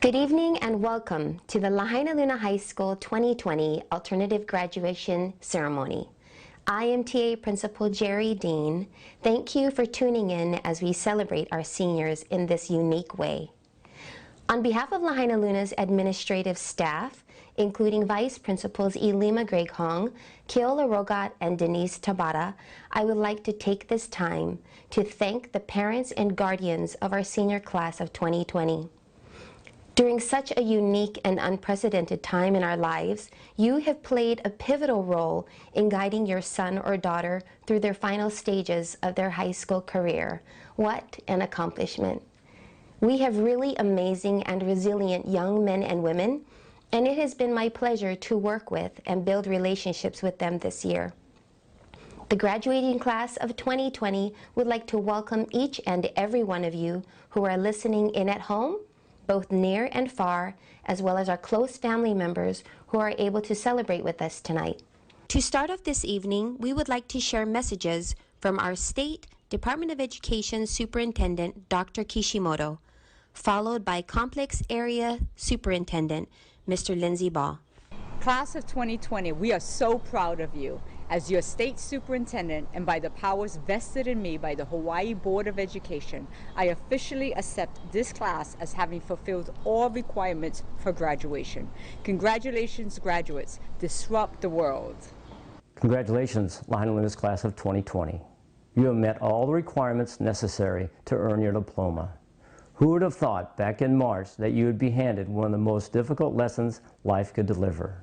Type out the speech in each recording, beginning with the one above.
Good evening and welcome to the Lahaina Luna High School 2020 Alternative Graduation Ceremony. I am TA Principal Jerry Dean. Thank you for tuning in as we celebrate our seniors in this unique way. On behalf of Lahaina Luna's administrative staff, including Vice Principals Elima Greghong, Keola Rogat, and Denise Tabata, I would like to take this time to thank the parents and guardians of our senior class of 2020. During such a unique and unprecedented time in our lives, you have played a pivotal role in guiding your son or daughter through their final stages of their high school career. What an accomplishment. We have really amazing and resilient young men and women, and it has been my pleasure to work with and build relationships with them this year. The graduating class of 2020 would like to welcome each and every one of you who are listening in at home, both near and far, as well as our close family members who are able to celebrate with us tonight. To start off this evening, we would like to share messages from our State Department of Education Superintendent, Dr. Kishimoto, followed by Complex Area Superintendent, Mr. Lindsey Ball. Class of 2020, we are so proud of you. As your state superintendent and by the powers vested in me by the Hawaii Board of Education, I officially accept this class as having fulfilled all requirements for graduation. Congratulations, graduates. Disrupt the world. Congratulations, Lahaina Luna's class of 2020. You have met all the requirements necessary to earn your diploma. Who would have thought back in March that you would be handed one of the most difficult lessons life could deliver?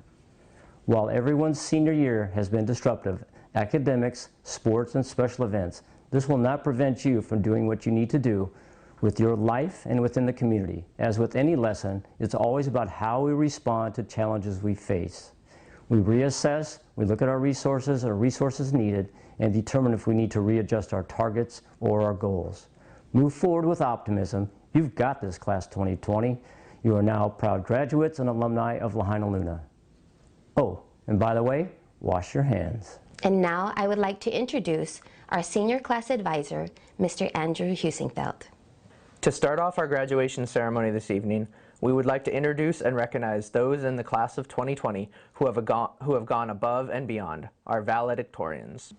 While everyone's senior year has been disruptive, academics, sports, and special events, this will not prevent you from doing what you need to do with your life and within the community. As with any lesson, it's always about how we respond to challenges we face. We reassess, we look at our resources needed, and determine if we need to readjust our targets or our goals. Move forward with optimism. You've got this, Class 2020. You are now proud graduates and alumni of Lahaina Luna. Oh, and by the way, wash your hands. And now I would like to introduce our senior class advisor, Mr. Andrew Husingfeld. To start off our graduation ceremony this evening, we would like to introduce and recognize those in the class of 2020 who have gone above and beyond, our valedictorians.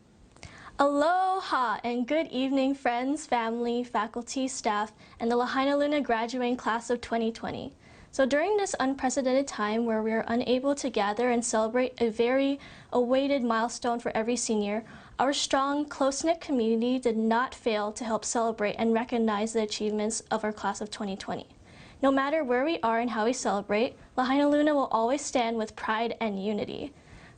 Aloha and good evening, friends, family, faculty, staff, and the Lahaina Luna graduating class of 2020. So during this unprecedented time where we are unable to gather and celebrate a very awaited milestone for every senior, our strong, close-knit community did not fail to help celebrate and recognize the achievements of our class of 2020. No matter where we are and how we celebrate, Lahaina Luna will always stand with pride and unity.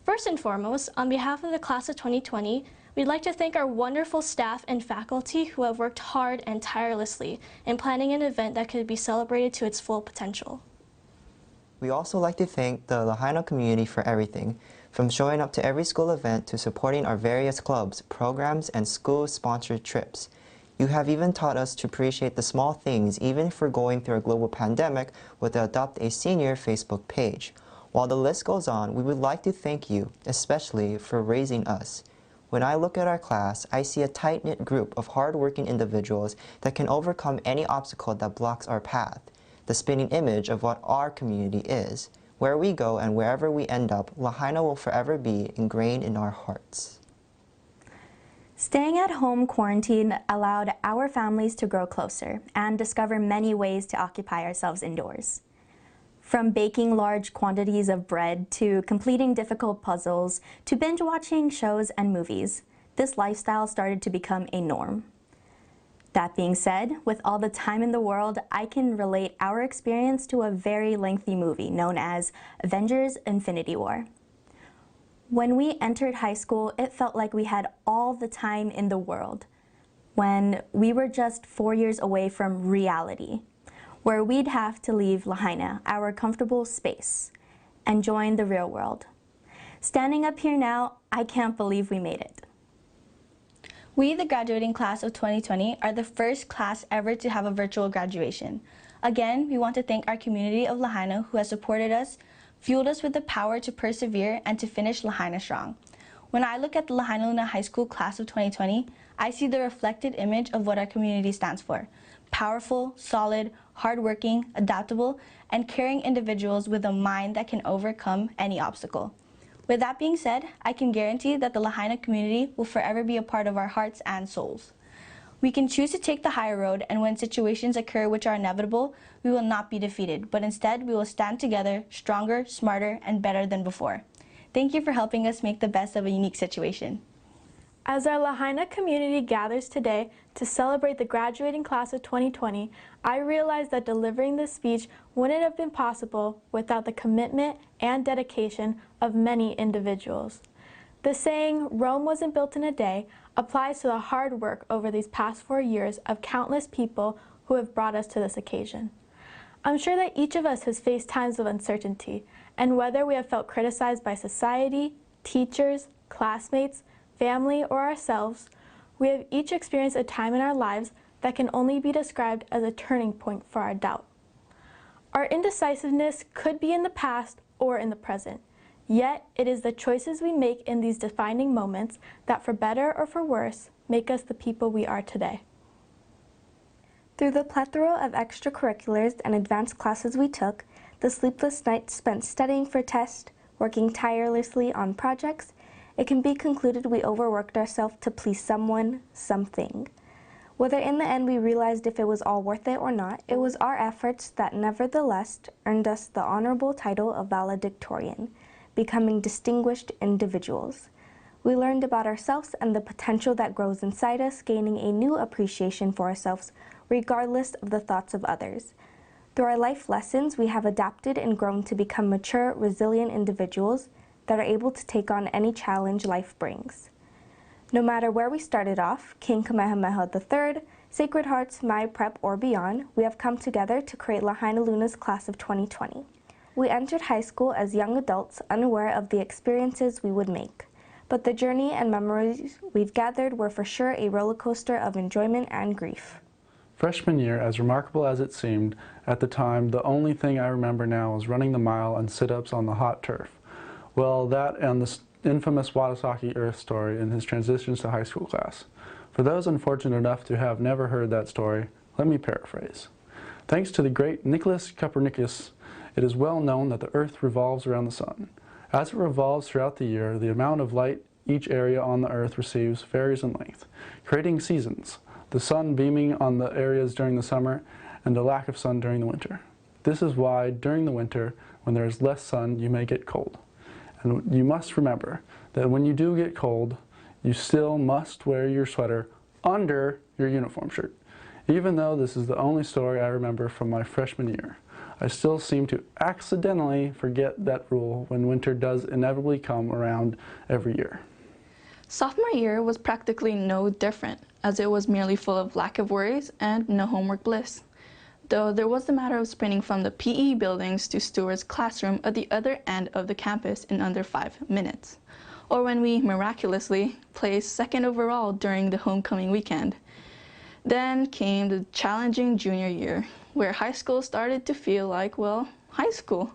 First and foremost, on behalf of the class of 2020, we'd like to thank our wonderful staff and faculty who have worked hard and tirelessly in planning an event that could be celebrated to its full potential. We also like to thank the Lahaina community for everything, from showing up to every school event to supporting our various clubs, programs, and school-sponsored trips. You have even taught us to appreciate the small things, even if we're going through a global pandemic with the Adopt a Senior Facebook page. While the list goes on, we would like to thank you, especially for raising us. When I look at our class, I see a tight-knit group of hard-working individuals that can overcome any obstacle that blocks our path. The spinning image of what our community is. Where we go and wherever we end up, Lahaina will forever be ingrained in our hearts. Staying at home quarantine allowed our families to grow closer and discover many ways to occupy ourselves indoors. From baking large quantities of bread to completing difficult puzzles to binge watching shows and movies, this lifestyle started to become a norm. That being said, with all the time in the world, I can relate our experience to a very lengthy movie known as Avengers: Infinity War. When we entered high school, it felt like we had all the time in the world, when we were just 4 years away from reality, where we'd have to leave Lahaina, our comfortable space, and join the real world. Standing up here now, I can't believe we made it. We, the graduating class of 2020, are the first class ever to have a virtual graduation. Again, we want to thank our community of Lahaina who has supported us, fueled us with the power to persevere and to finish Lahaina strong. When I look at the Lahaina Luna High School class of 2020, I see the reflected image of what our community stands for. Powerful, solid, hardworking, adaptable, and caring individuals with a mind that can overcome any obstacle. With that being said, I can guarantee that the Lahaina community will forever be a part of our hearts and souls. We can choose to take the higher road, and when situations occur which are inevitable, we will not be defeated, but instead we will stand together, stronger, smarter, and better than before. Thank you for helping us make the best of a unique situation. As our Lahaina community gathers today to celebrate the graduating class of 2020, I realize that delivering this speech wouldn't have been possible without the commitment and dedication of many individuals. The saying, "Rome wasn't built in a day," applies to the hard work over these past 4 years of countless people who have brought us to this occasion. I'm sure that each of us has faced times of uncertainty, and whether we have felt criticized by society, teachers, classmates, family, or ourselves, we have each experienced a time in our lives that can only be described as a turning point for our doubt. Our indecisiveness could be in the past or in the present, yet it is the choices we make in these defining moments that, for better or for worse, make us the people we are today. Through the plethora of extracurriculars and advanced classes we took, the sleepless nights spent studying for tests, working tirelessly on projects, it can be concluded we overworked ourselves to please someone, something. Whether in the end we realized if it was all worth it or not, it was our efforts that nevertheless earned us the honorable title of valedictorian, becoming distinguished individuals. We learned about ourselves and the potential that grows inside us, gaining a new appreciation for ourselves, regardless of the thoughts of others. Through our life lessons, we have adapted and grown to become mature, resilient individuals that are able to take on any challenge life brings. No matter where we started off, King Kamehameha III, Sacred Hearts, My Prep, or beyond, we have come together to create Lahaina Luna's class of 2020. We entered high school as young adults, unaware of the experiences we would make. But the journey and memories we've gathered were for sure a roller coaster of enjoyment and grief. Freshman year, as remarkable as it seemed, at the time, the only thing I remember now is running the mile and sit-ups on the hot turf. Well, that and the infamous Watasaki Earth story in his transitions to high school class. For those unfortunate enough to have never heard that story, let me paraphrase. Thanks to the great Nicholas Copernicus, it is well known that the Earth revolves around the sun. As it revolves throughout the year, the amount of light each area on the Earth receives varies in length, creating seasons, the sun beaming on the areas during the summer and the lack of sun during the winter. This is why during the winter, when there is less sun, you may get cold. And you must remember that when you do get cold, you still must wear your sweater under your uniform shirt. Even though this is the only story I remember from my freshman year, I still seem to accidentally forget that rule when winter does inevitably come around every year. Sophomore year was practically no different, as it was merely full of lack of worries and no homework bliss. Though there was the matter of sprinting from the PE buildings to Stewart's classroom at the other end of the campus in under 5 minutes, or when we miraculously placed second overall during the homecoming weekend. Then came the challenging junior year, where high school started to feel like, well, high school.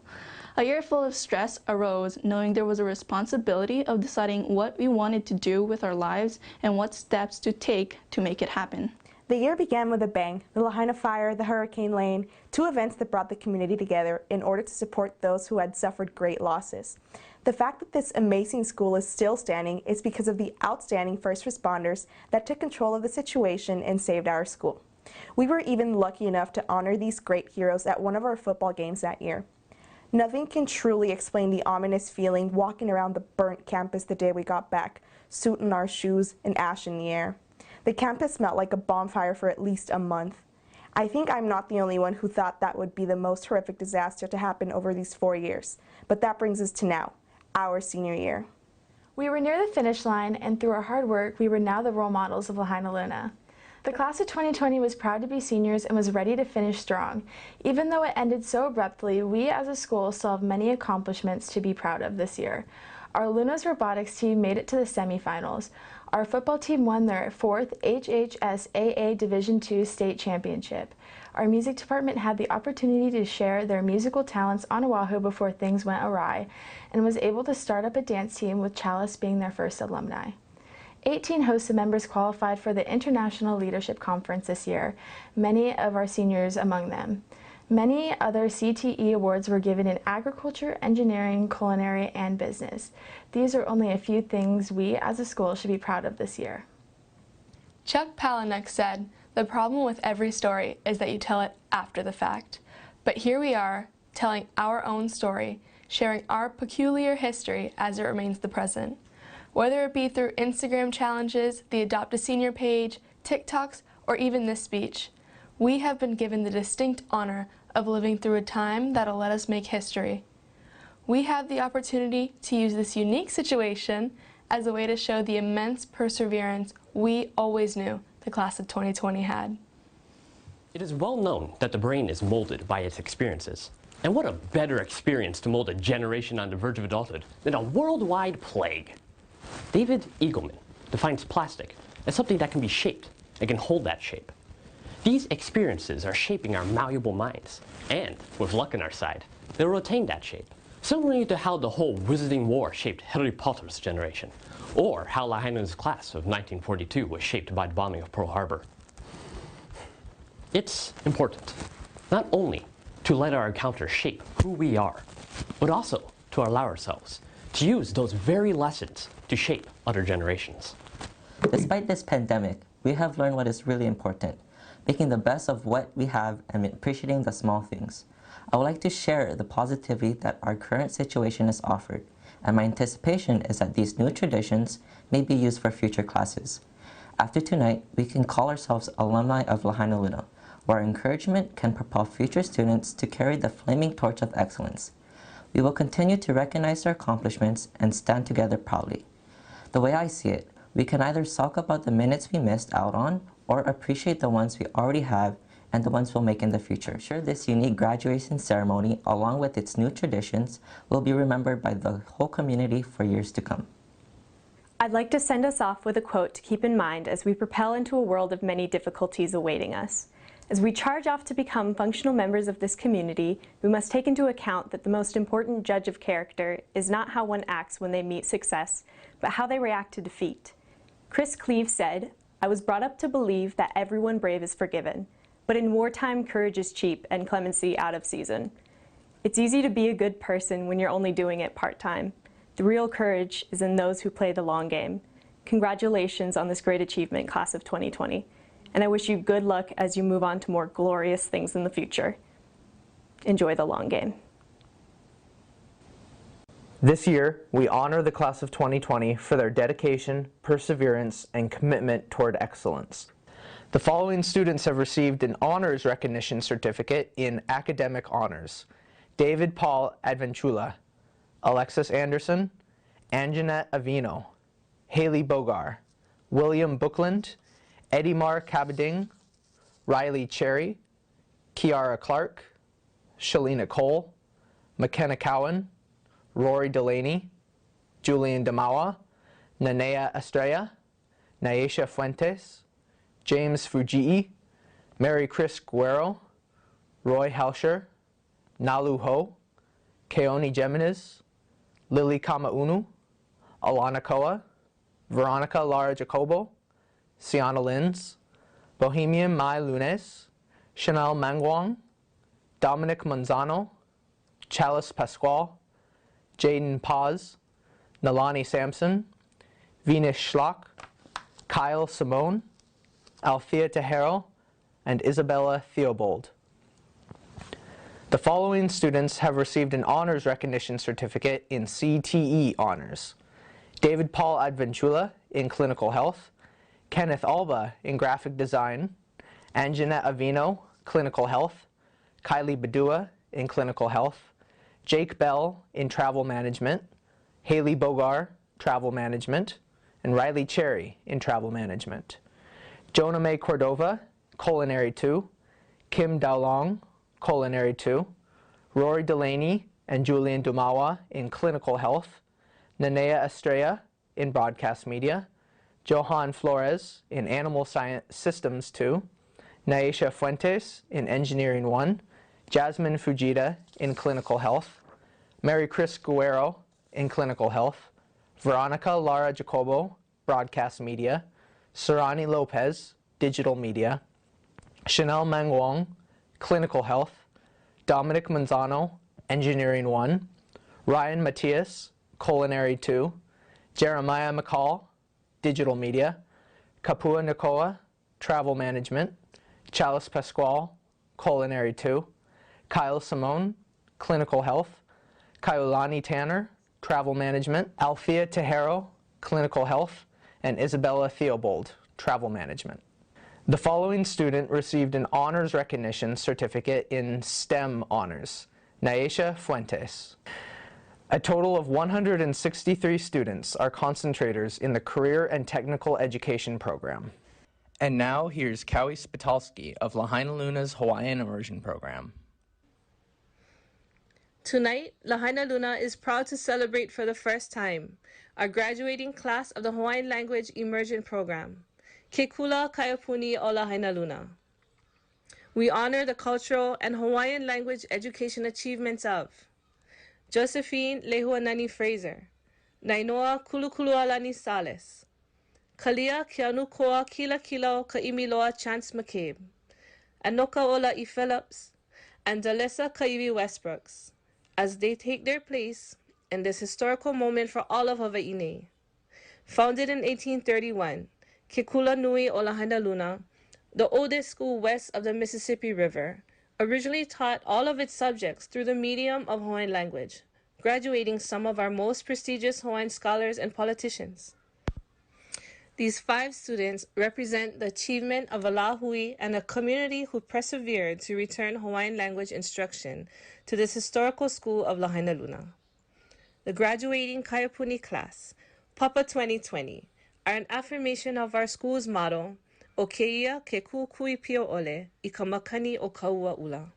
A year full of stress arose, knowing there was a responsibility of deciding what we wanted to do with our lives and what steps to take to make it happen. The year began with a bang. The Lahaina Fire, the Hurricane Lane, 2 events that brought the community together in order to support those who had suffered great losses. The fact that this amazing school is still standing is because of the outstanding first responders that took control of the situation and saved our school. We were even lucky enough to honor these great heroes at one of our football games that year. Nothing can truly explain the ominous feeling walking around the burnt campus the day we got back, soot in our shoes and ash in the air. The campus smelled like a bonfire for at least a month. I think I'm not the only one who thought that would be the most horrific disaster to happen over these 4 years. But that brings us to now, our senior year. We were near the finish line, and through our hard work, we were now the role models of Lahaina Luna. The class of 2020 was proud to be seniors and was ready to finish strong. Even though it ended so abruptly, we as a school still have many accomplishments to be proud of this year. Our Luna's robotics team made it to the semifinals. Our football team won their 4th HHSAA Division II state championship. Our music department had the opportunity to share their musical talents on Oahu before things went awry, and was able to start up a dance team with Chalice being their first alumni. 18 HOSA members qualified for the International Leadership Conference this year, many of our seniors among them. Many other CTE awards were given in agriculture, engineering, culinary, and business. These are only a few things we as a school should be proud of this year. Chuck Palahniuk said, "The problem with every story is that you tell it after the fact." But here we are, telling our own story, sharing our peculiar history as it remains the present. Whether it be through Instagram challenges, the Adopt a Senior page, TikToks, or even this speech, we have been given the distinct honor of living through a time that'll let us make history. We have the opportunity to use this unique situation as a way to show the immense perseverance we always knew the class of 2020 had. It is well known that the brain is molded by its experiences. And what a better experience to mold a generation on the verge of adulthood than a worldwide plague. David Eagleman defines plastic as something that can be shaped and can hold that shape. These experiences are shaping our malleable minds, and with luck on our side, they'll retain that shape. Similarly to how the whole Wizarding War shaped Harry Potter's generation, or how Lahaina's class of 1942 was shaped by the bombing of Pearl Harbor. It's important, not only to let our encounter shape who we are, but also to allow ourselves to use those very lessons to shape other generations. Despite this pandemic, we have learned what is really important, making the best of what we have and appreciating the small things. I would like to share the positivity that our current situation has offered, and my anticipation is that these new traditions may be used for future classes. After tonight, we can call ourselves alumni of Lahaina Luna, where our encouragement can propel future students to carry the flaming torch of excellence. We will continue to recognize our accomplishments and stand together proudly. The way I see it, we can either sulk about the minutes we missed out on or appreciate the ones we already have and the ones we'll make in the future. Sure, this unique graduation ceremony, along with its new traditions, will be remembered by the whole community for years to come. I'd like to send us off with a quote to keep in mind as we propel into a world of many difficulties awaiting us. As we charge off to become functional members of this community, we must take into account that the most important judge of character is not how one acts when they meet success, but how they react to defeat. Chris Cleave said, "I was brought up to believe that everyone brave is forgiven, but in wartime courage is cheap and clemency out of season. It's easy to be a good person when you're only doing it part-time. The real courage is in those who play the long game. Congratulations on this great achievement, class of 2020. And I wish you good luck as you move on to more glorious things in the future. Enjoy the long game." This year, we honor the class of 2020 for their dedication, perseverance, and commitment toward excellence. The following students have received an honors recognition certificate in academic honors: David Paul Advenchula, Alexis Anderson, Anjanette Avino, Haley Bogar, William Bookland, Edimar Cabading, Riley Cherry, Kiara Clark, Shalina Cole, McKenna Cowan, Rory Delaney, Julian Damawa, Nanea Estrella, Naisha Fuentes, James Fujii, Mary Chris Guerrero, Roy Helsher, Nalu Ho, Keone Geminis, Lily Kamaunu, Alana Koa, Veronica Lara Jacobo, Sienna Lins, Bohemian Mai Lunes, Chanel Mangwang, Dominic Manzano, Chalice Pasquale, Jaden Paz, Nalani Sampson, Venus Schlock, Kyle Simone, Althea Tejero, and Isabella Theobald. The following students have received an honors recognition certificate in CTE honors: David Paul Advenchula in clinical health, Kenneth Alba in graphic design, Anjanette Avino, clinical health, Kylie Badua in clinical health, Jake Bell in travel management, Haley Bogar, travel management, and Riley Cherry in travel management. Jonah May Cordova, culinary 2, Kim Daolong, culinary 2, Rory Delaney and Julian Dumawa in clinical health, Nanea Estrella in broadcast media, Johan Flores in animal science systems 2, Naisha Fuentes in engineering 1, Jasmine Fujita in clinical health, Mary Chris Guerrero in clinical health, Veronica Lara Jacobo, Broadcast Media, Sarani Lopez, Digital Media, Chanel Mangwong, Clinical Health, Dominic Manzano, Engineering 1, Ryan Matias, Culinary 2, Jeremiah McCall, Digital Media, Kapua Nakoa, Travel Management, Chalice Pasquale, Culinary 2, Kyle Simone, Clinical Health, Kaiulani Tanner, Travel Management, Althea Tejero, Clinical Health, and Isabella Theobald, Travel Management. The following student received an honors recognition certificate in STEM honors: Naisha Fuentes. A total of 163 students are concentrators in the Career and Technical Education program. And now here's Cowie Spitalski of Lahaina Luna's Hawaiian Immersion Program. Tonight, Lahaina Luna is proud to celebrate for the first time our graduating class of the Hawaiian Language Immersion Program, Ke Kula Kaiapuni o Lahaina Luna. We honor the cultural and Hawaiian language education achievements of Josephine Lehuanani Fraser, Nainoa Kulukulualani Sales, Kalia Kianukoa Kila Kilo Kaimiloa Chance McCabe, Anoka Ola E. Phillips, and Dalessa Kaiwi Westbrooks, as they take their place in this historical moment for all of Hawaii. Founded in 1831, Ke Kula Nui o Lahaina Luna, the oldest school west of the Mississippi River, originally taught all of its subjects through the medium of Hawaiian language, graduating some of our most prestigious Hawaiian scholars and politicians. These 5 students represent the achievement of Alahui and a community who persevered to return Hawaiian language instruction to this historical school of Lahaina Luna. The graduating Kaiapuni class, Papa 2020, are an affirmation of our school's motto, O keia ke kukui pio ole, I ka makani o kaua ula.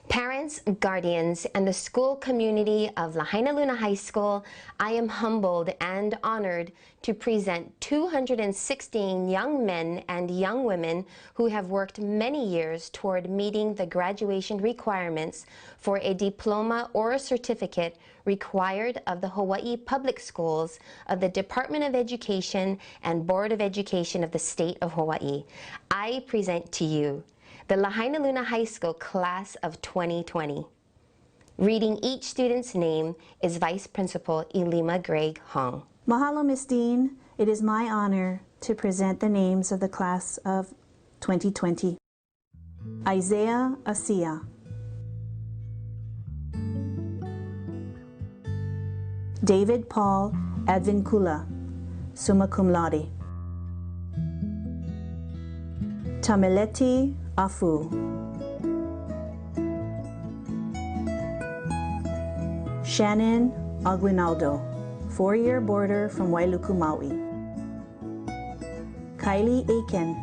Parents, guardians, and the school community of Lahaina Luna High School, I am humbled and honored to present 216 young men and young women who have worked many years toward meeting the graduation requirements for a diploma or a certificate required of the Hawaii Public Schools of the Department of Education and Board of Education of the State of Hawaii. I present to you the Lahaina Luna High School Class of 2020. Reading each student's name is Vice Principal Elima Gregg Hong. Mahalo, Ms. Dean. It is my honor to present the names of the Class of 2020. Isaiah Asia. David Paul Advincula, summa cum laude. Tameleti Afu. Shannon Aguinaldo, 4-year boarder from Wailuku, Maui. Kylie Aiken,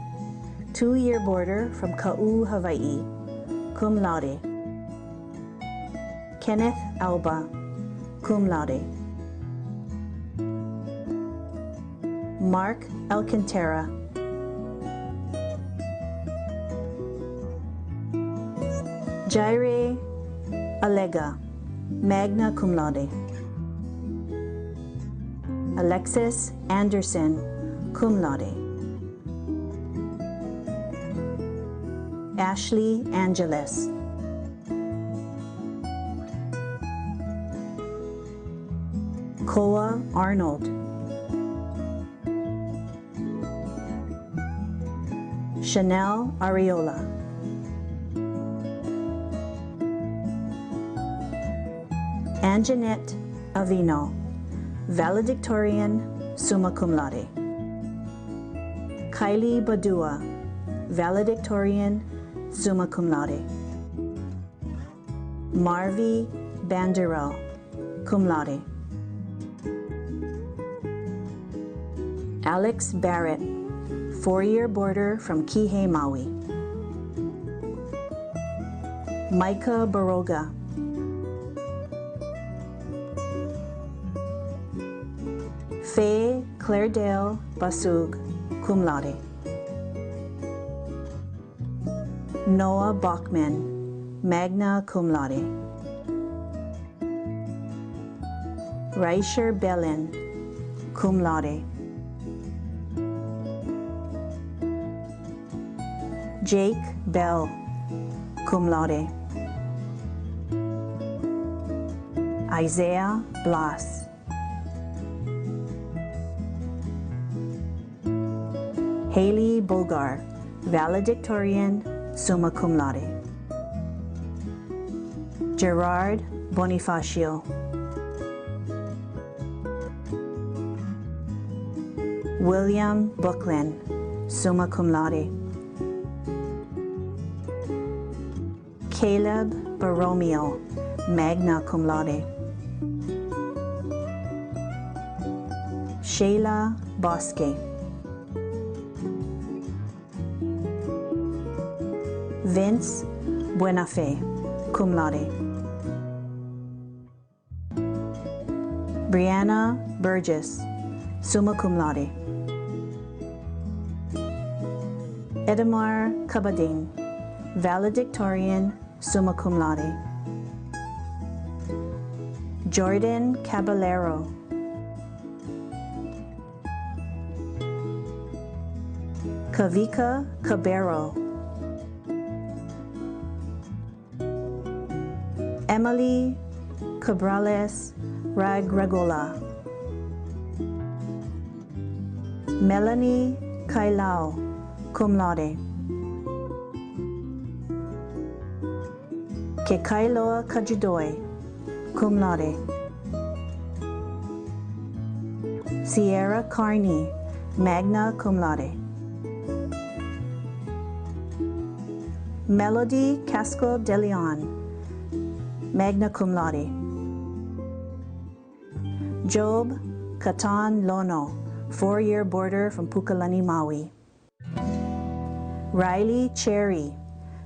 2-year boarder from Ka'u, Hawaii, cum laude. Kenneth Alba, cum laude. Mark Alcantara. Jaire Alega, magna cum laude. Alexis Anderson, cum laude. Ashley Angeles. Koa Arnold. Chanel Ariola. Anjanette Avino, valedictorian, summa cum laude. Kylie Badua, valedictorian, summa cum laude. Marvi Banderell, cum laude. Alex Barrett, 4-year boarder from Kihei, Maui. Micah Baroga. Faye Clairedale Basug, cum laude. Noah Bachman, magna cum laude. Raisher Bellin, cum laude. Jake Bell, cum laude. Isaiah Blas. Haley Bulgar, valedictorian, summa cum laude. Gerard Bonifacio. William Booklin, summa cum laude. Caleb Baromeo, magna cum laude. Shayla Bosque. Vince Buenafe, cum laude. Brianna Burgess, summa cum laude. Edamar Kabading, valedictorian, summa cum laude. Jordan Caballero. Kavika Cabero. Emily Cabrales Ragragola. Melanie Kailao, cum laude. Kekailoa Kajudoy, cum laude. Sierra Carney, magna cum laude. Melody Casco de Leon, magna cum laude. Job Katan Lono, 4-year boarder from Pukalani, Maui. Riley Cherry,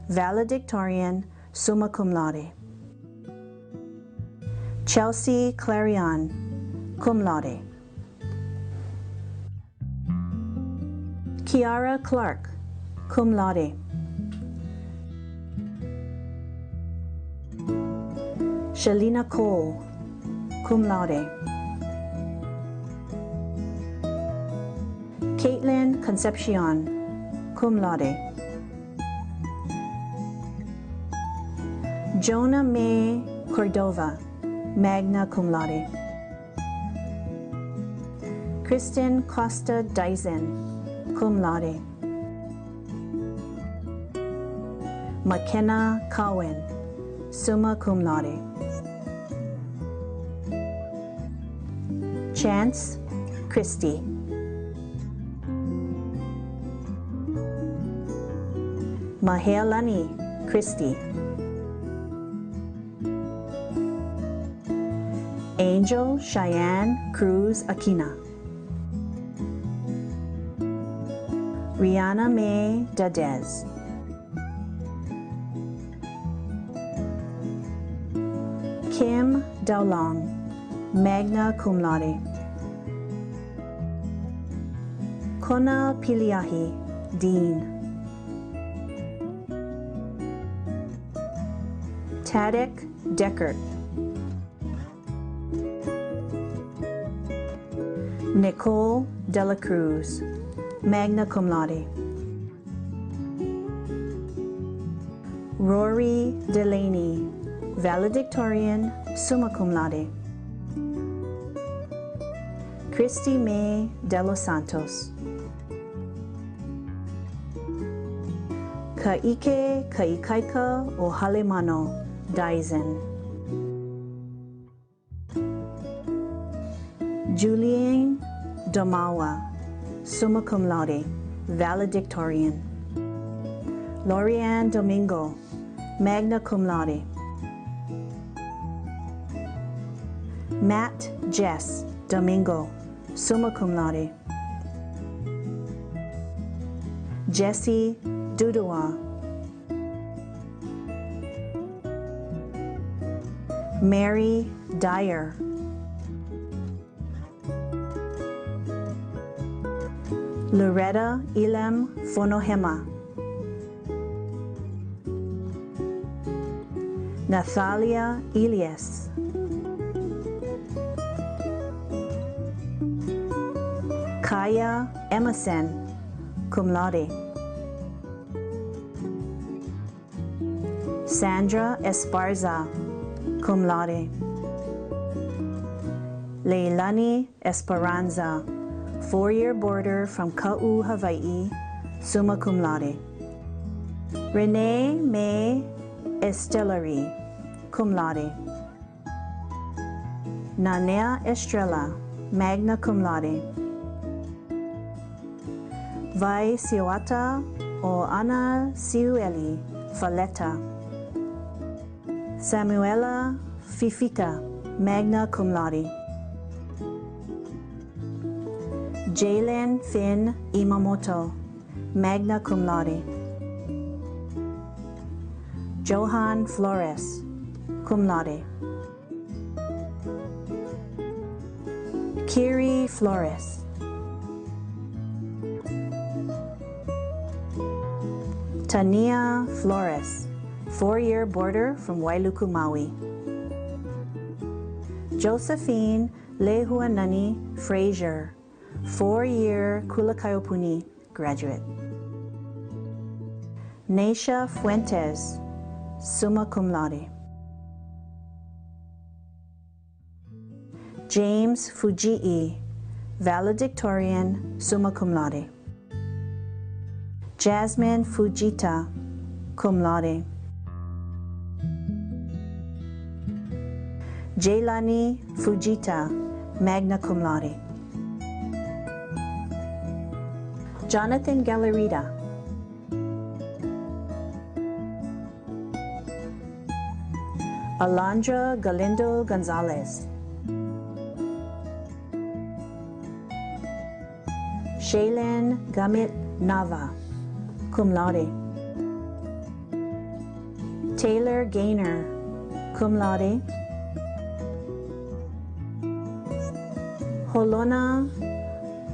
valedictorian, summa cum laude. Chelsea Clarion, cum laude. Kiara Clark, cum laude. Shalina Cole, cum laude. Caitlin Concepcion, cum laude. Jonah May Cordova, magna cum laude. Kristen Costa Dyson, cum laude. McKenna Cowan, summa cum laude. Chance Christie. Mahelani Christie. Angel Cheyenne Cruz Aquina. Rihanna May Dadez. Kim Daolong, magna cum laude. Kona Piliahi, Dean. Tadek Deckert. Nicole Dela Cruz, magna cum laude. Rory Delaney, valedictorian, summa cum laude. Christy May de los Santos. Kaike Kaikaika Ohalemano, Dyson. Julian Domawa, summa cum laude, valedictorian. Lorianne Domingo, magna cum laude. Matt Jess Domingo, summa cum laude. Jesse Dudua. Mary Dyer. Loretta Ilem Fonohema. Nathalia Elias. Kaya Emerson, cum laude. Sandra Esparza, cum laude. Leilani Esperanza, four-year boarder from Ka'u, Hawaii, summa cum laude. Renee May Estelari, cum laude. Nanea Estrella, magna cum laude. Vai Siwata o Ana Siueli, Faleta. Samuela Fifita, magna cum laude. Jalen Finn Imamoto, magna cum laude. Johan Flores, cum laude. Kiri Flores. Tania Flores, four-year boarder from Wailuku, Maui. Josephine Lehuanani Frazier, four-year Kulakaiopuni graduate. Neisha Fuentes, summa cum laude. James Fujii, valedictorian, summa cum laude. Jasmine Fujita, cum laude. Jaylani Fujita, magna cum laude. Jonathan Gallerita. Alondra Galindo Gonzalez. Shaylin Gamit Nava, cum laude. Taylor Gaynor, cum laude. Holona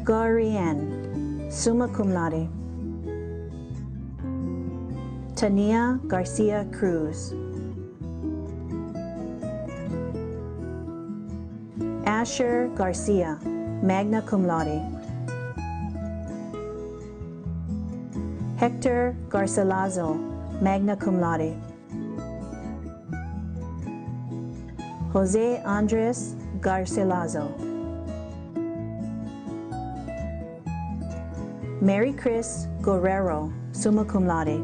Garian, summa cum laude. Tania Garcia Cruz. Asher Garcia, magna cum laude. Hector Garcilazo, magna cum laude. Jose Andres Garcilazo. Mary Chris Guerrero, summa cum laude.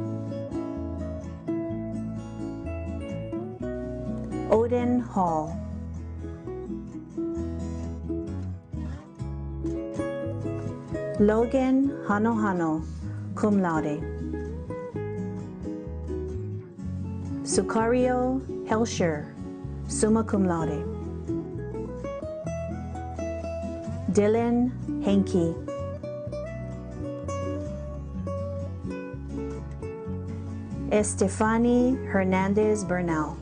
Odin Hall. Logan Hanohano, cum laude. Sukario Helsher, summa cum laude. Dylan Henke. Estefani Hernandez Bernal.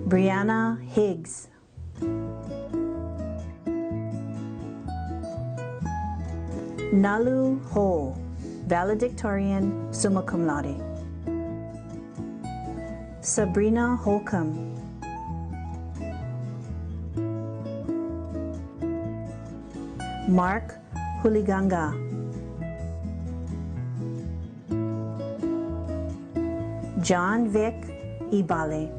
Brianna Higgs. Nalu Ho, valedictorian, summa cum laude. Sabrina Holcomb. Mark Huliganga. John Vic Ibale.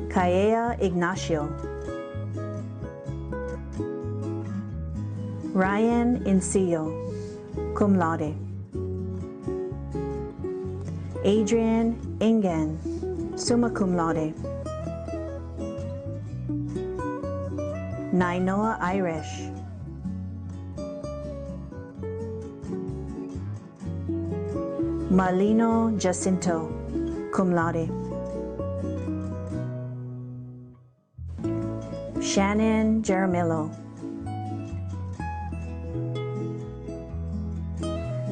Kaea Ignacio. Ryan Encillo, cum laude. Adrian Ingen, summa cum laude. Nainoa Irish. Malino Jacinto, cum laude. Shannon Jaramillo.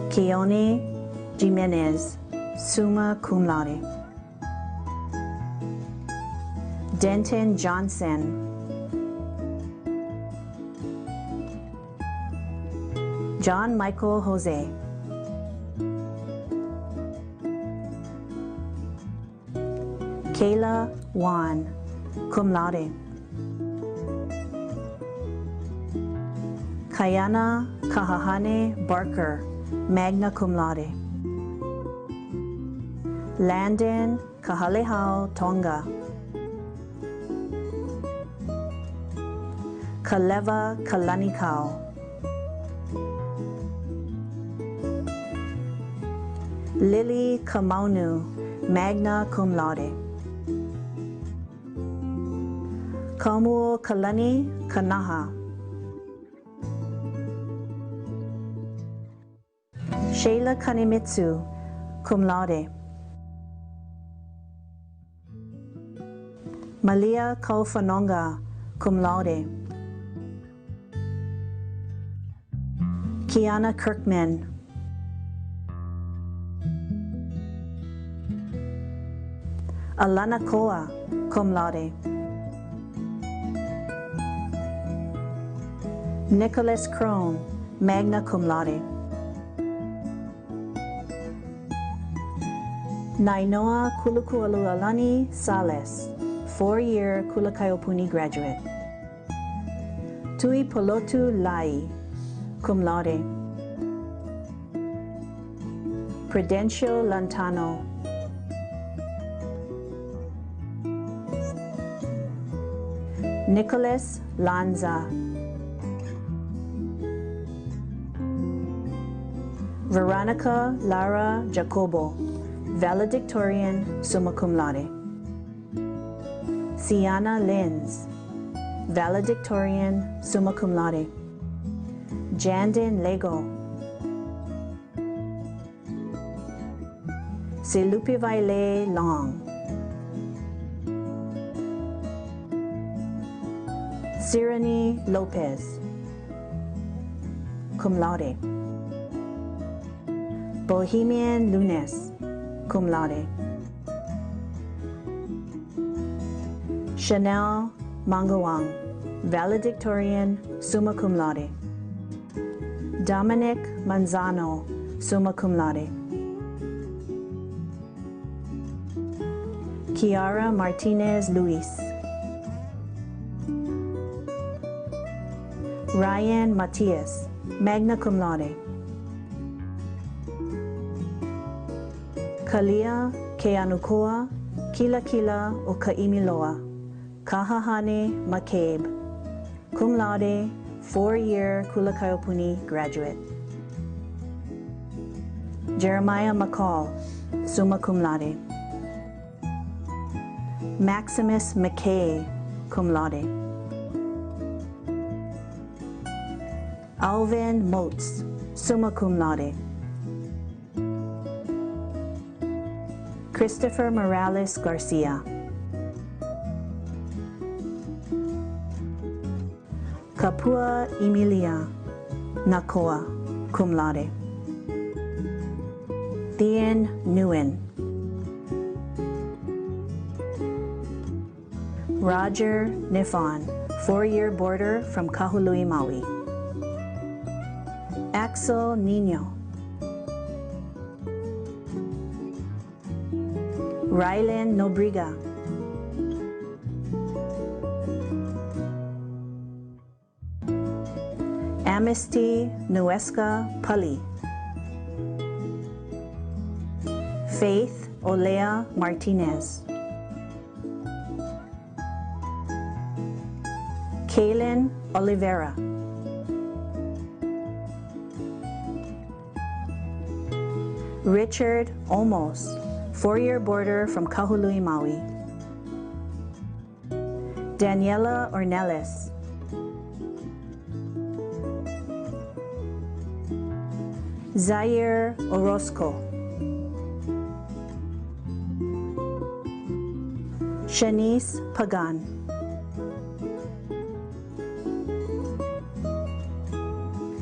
Keone Jimenez, summa cum laude. Denton Johnson. John Michael Jose. Kayla Wan, cum laude. Kayana Kahahane Barker, magna cum laude. Landon Kahalehau Tonga. Kaleva Kalanikau. Lily Kamaunu, magna cum laude. Kamu Kalani Kanaha. Sheila Kanemitsu, cum laude. Malia Kaufanonga, cum laude. Kiana Kirkman. Alana Koa, cum laude. Nicholas Crone, magna cum laude. Nainoa Kulukualualani Sales, 4-year Kulakaiopuni graduate. Tui Polotu Lai, cum laude. Prudencio Lantano. Nicholas Lanza. Veronica Lara Jacobo, valedictorian, summa cum laude. Sienna Lenz, valedictorian, summa cum laude. Jandin Lego. Selupivaile Long. Sirani Lopez, cum laude. Bohemian Lunes, cum laude. Chanel Mangawang, valedictorian, summa cum laude. Dominic Manzano, summa cum laude. Kiara Martinez Luis. Ryan Matias, magna cum laude. Kalia Keanukoa, Kila Kila o Kaimiloa, Kahahane McCabe, cum laude, 4-year Kulakaiopuni graduate. Jeremiah McCall, summa cum laude. Maximus McKay, cum laude. Alvin Motz, summa cum laude. Christopher Morales Garcia. Kapua Emilia Nakoa, cum laude. Thean Nguyen. Roger Nifon, 4-year boarder from Kahului, Maui. Axel Nino. Rylan Nobriga. Amnesty Nuesca Pali. Faith Olea Martinez. Kaylin Oliveira. Richard Olmos, 4-year boarder from Kahului, Maui. Daniela Ornelas. Zaire Orozco. Shanice Pagan.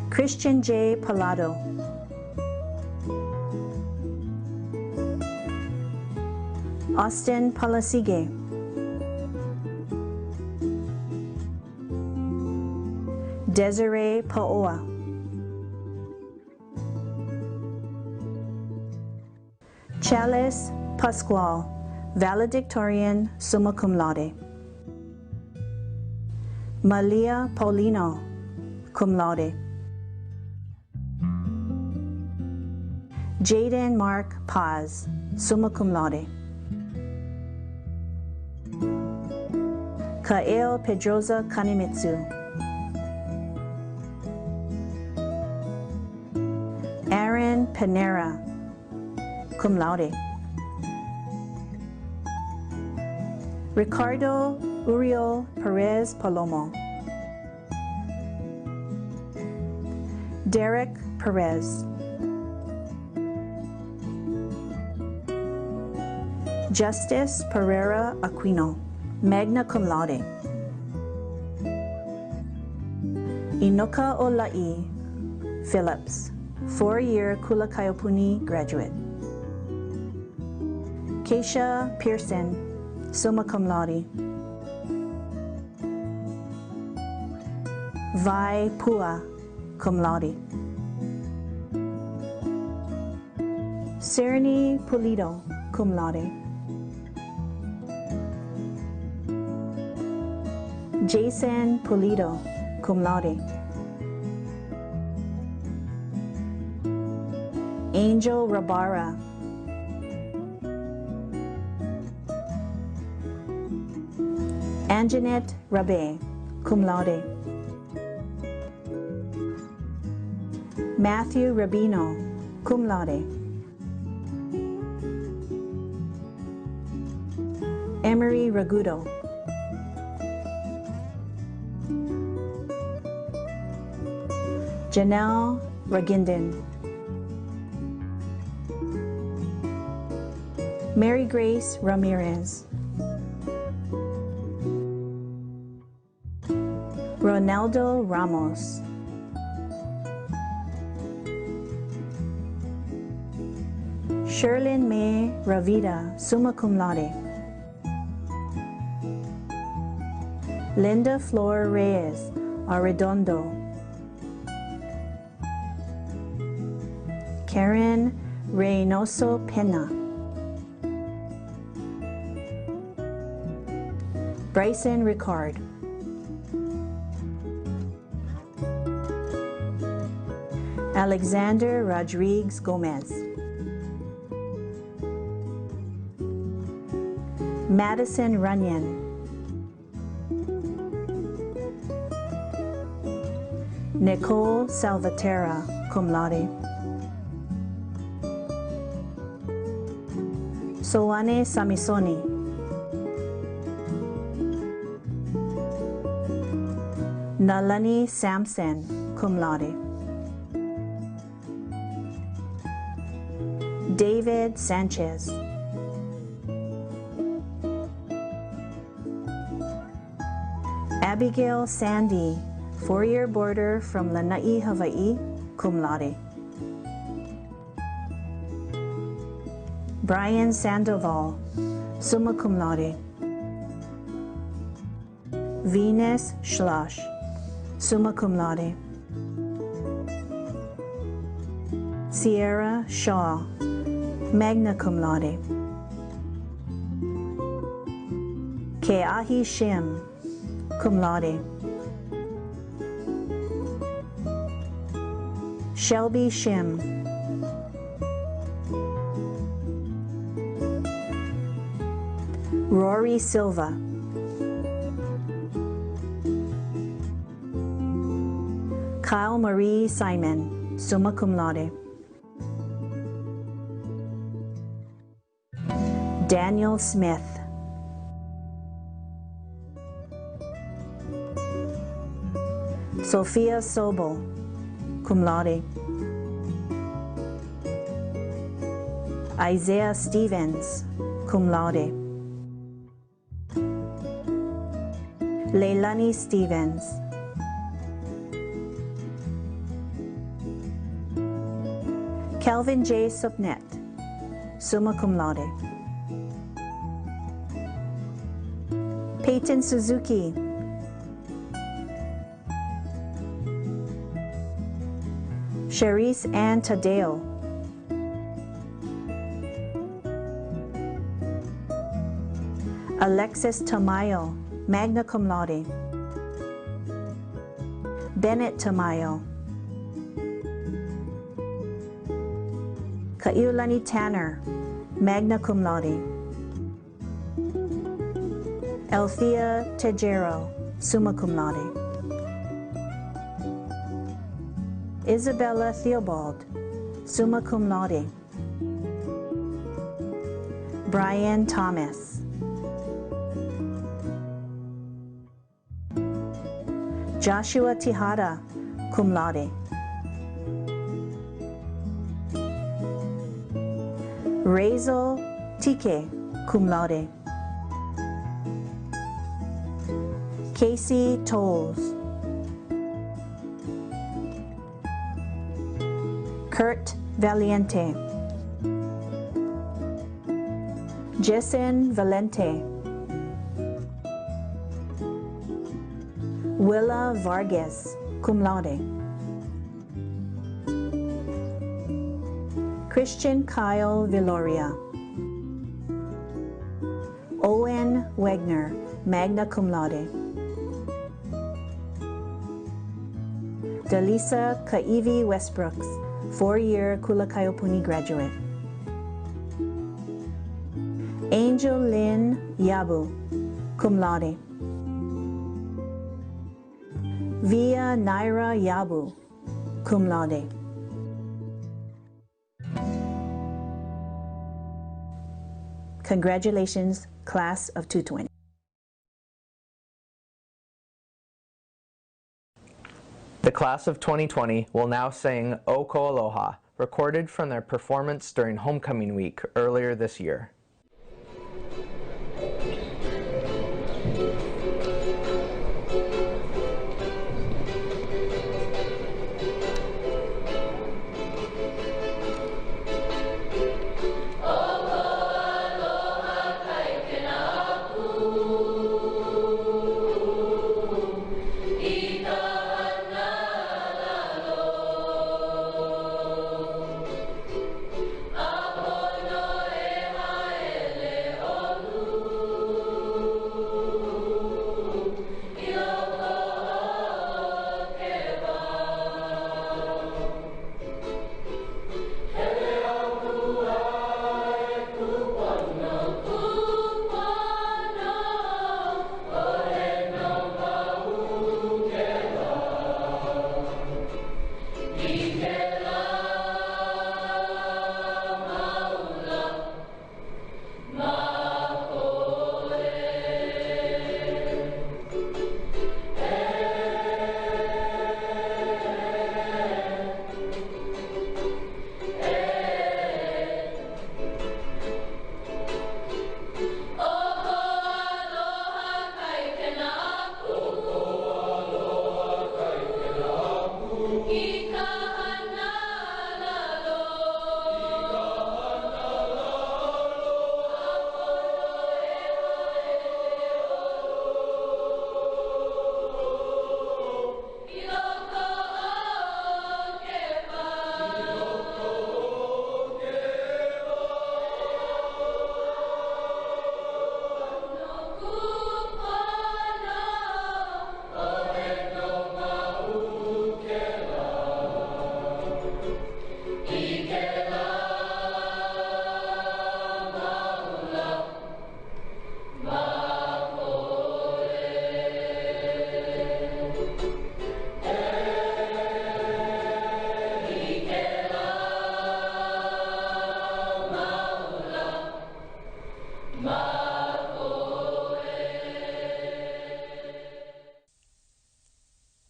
Christian J. Palado. Austin Palasige. Desiree Paoa. Chalice Pascual, valedictorian, summa cum laude. Malia Paulino, cum laude. Jaden Mark Paz, summa cum laude. Kael Pedroza Kanemitsu. Aaron Panera, cum laude. Ricardo Uriel Perez Palomo. Derek Perez. Justice Pereira Aquino, magna cum laude. Inoka Olai Phillips, 4-year Kulakayopuni graduate. Keisha Pearson, summa cum laude. Vi Pua, cum laude. Sereni Pulido, cum laude. Jason Pulido, cum laude. Angel Rabara. Anjanette Rabe, cum laude. Matthew Rabino, cum laude. Emery Ragudo. Janelle Ragindan. Mary Grace Ramirez. Ronaldo Ramos. Sherlyn May Ravida, summa cum laude. Linda Flor Reyes Arredondo. Karen Reynoso Pena. Bryson Ricard. Alexander Rodriguez Gomez. Madison Runyon. Nicole Salvatera, cum laude. Soane Samisoni. Nalani Sampson, cum laude. David Sanchez. Abigail Sandy, 4-year boarder from Lanai, Hawaii, cum laude. Brian Sandoval, summa cum laude. Venus Schloss, summa cum laude. Sierra Shaw, magna cum laude. Keahi Shim, cum laude. Shelby Shim. Rory Silva. Kyle Marie Simon, summa cum laude. Daniel Smith. Sophia Sobel, cum laude. Isaiah Stevens, cum laude. Leilani Stevens. Calvin J. Subnet, summa cum laude. Peyton Suzuki. Cherise Ann Tadeo. Alexis Tamayo, magna cum laude. Bennett Tamayo. Kaiulani Tanner, magna cum laude. Althea Tejero, summa cum laude. Isabella Theobald, summa cum laude. Brian Thomas. Joshua Tihada, cum laude. Razel Tike, cum laude. Casey Tolles. Kurt Valiente. Jessen Valente. Willa Vargas, cum laude. Christian Kyle Villoria. Owen Wegner, magna cum laude. Dalisa Kaivi Westbrooks, 4-year Kulakayopuni graduate. Angel Lynn Yabu, cum laude. Via Naira Yabu, cum laude. Congratulations, class of 220. The class of 2020 will now sing O Ko Aloha, recorded from their performance during Homecoming Week earlier this year.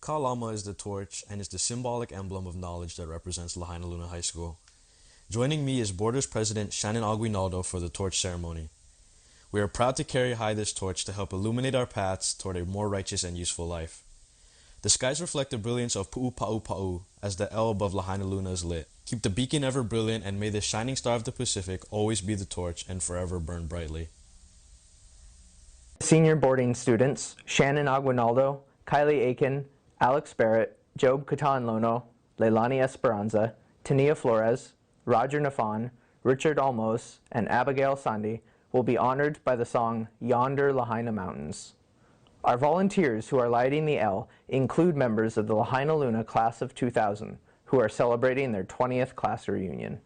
Kalama is the torch and is the symbolic emblem of knowledge that represents Lahaina Luna High School. Joining me is Borders President Shannon Aguinaldo for the torch ceremony. We are proud to carry high this torch to help illuminate our paths toward a more righteous and useful life. The skies reflect the brilliance of Pu'u Pa'u Pa'u as the L above Lahaina Luna is lit. Keep the beacon ever brilliant, and may the shining star of the Pacific always be the torch and forever burn brightly. Senior boarding students, Shannon Aguinaldo, Kylie Aiken, Alex Barrett, Job Katan-Lono, Leilani Esperanza, Tania Flores, Roger Nafan, Richard Almos, and Abigail Sandi will be honored by the song Yonder Lahaina Mountains. Our volunteers who are lighting the L include members of the Lahaina Luna class of 2000 who are celebrating their 20th class reunion.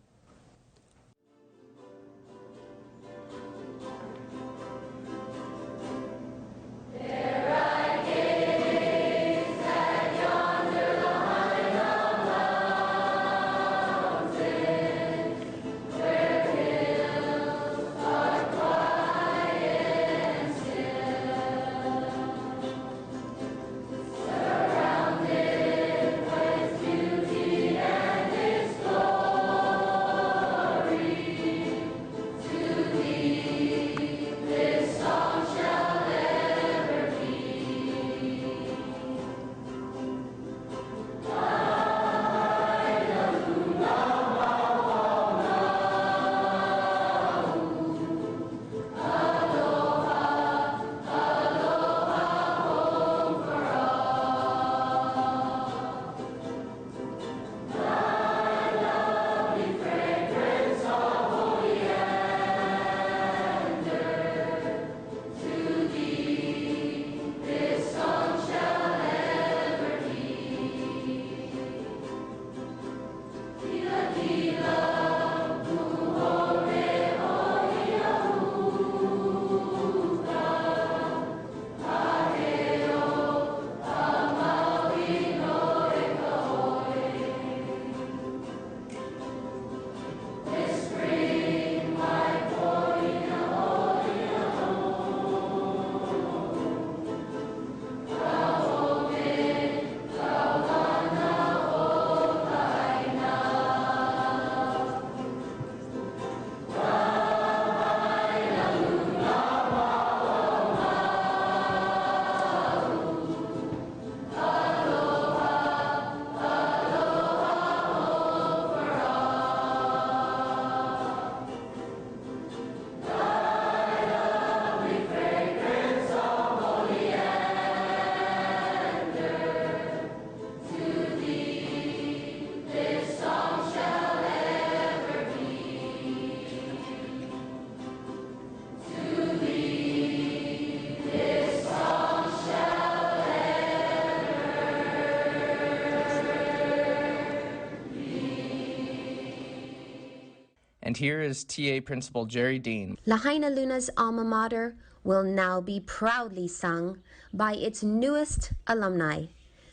And here is TA Principal Jerry Dean. Lahaina Luna's alma mater will now be proudly sung by its newest alumni,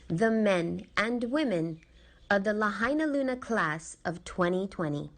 the men and women of the Lahaina Luna class of 2020.